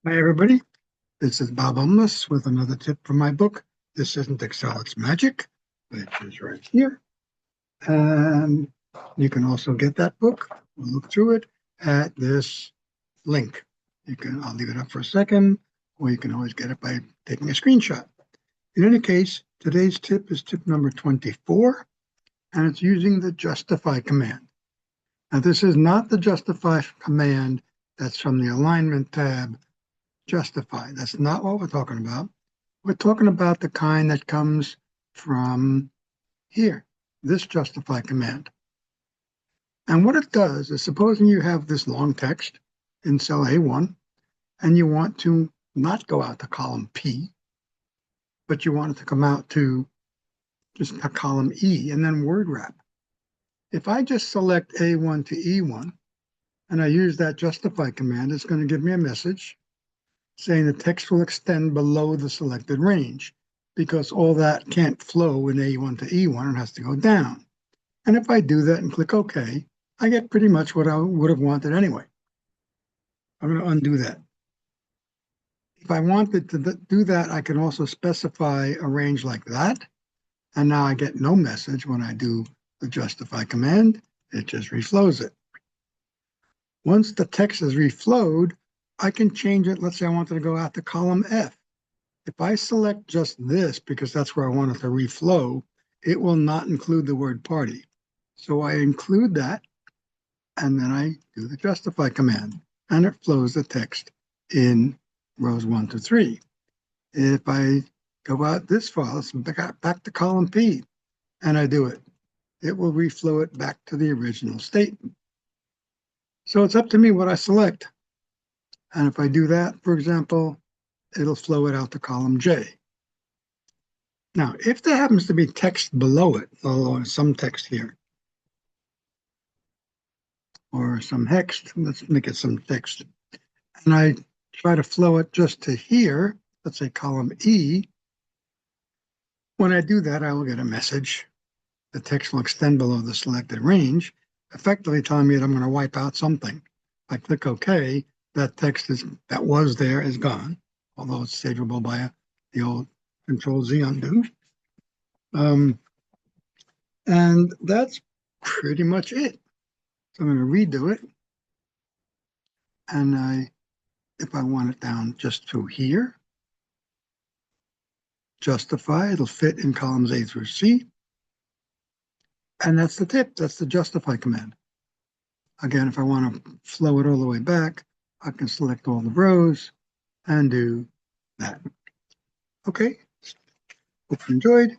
Hi, everybody. This is Bob Umless with another tip from my book. This isn't Excel, it's Magic, which is right here. And you can also get that book, look through it at this link. I'll leave it up for a second, or you can always get it by taking a screenshot. In any case, today's tip is tip number 24, and it's using the justify command. Now, this is not the justify command that's from the alignment tab. Justify. That's not what we're talking about. We're talking about the kind that comes from here, this justify command. And what it does is, supposing you have this long text in cell A1, and you want to not go out to column P, but you want it to come out to just a column E and then word wrap. If I just select A1 to E1, and I use that justify command, it's going to give me a message saying the text will extend below the selected range because all that can't flow in A1 to E1, it has to go down. And if I do that and click OK, I get pretty much what I would have wanted anyway. I'm going to undo that. If I wanted to do that, I can also specify a range like that. And now I get no message when I do the justify command. It just reflows it. Once the text is reflowed, I can change it. Let's say I wanted to go out to column F. If I select just this, because that's where I want it to reflow, it will not include the word party. So I include that, and then I do the justify command, and it flows the text in rows 1 to 3. If I go out this far, let's back to column P, and I do it, it will reflow it back to the original state. So it's up to me what I select. And if I do that, for example, it'll flow it out to column J. Now, if there happens to be text below it, or some text here, or some hex, let's make it some text, and I try to flow it just to here, let's say column E, when I do that, I will get a message. The text will extend below the selected range, effectively telling me that I'm going to wipe out something. If I click OK, that text that was there is gone, although it's savable by the old Control-Z undo. And that's pretty much it. So I'm going to redo it. And if I want it down just to here, justify, it'll fit in columns A through C. And that's the tip. That's the justify command. Again, if I want to flow it all the way back, I can select all the rows and do that. Okay. Hope you enjoyed.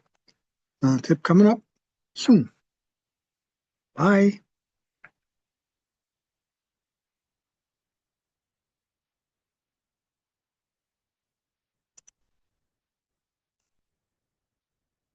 Another tip coming up soon. Bye.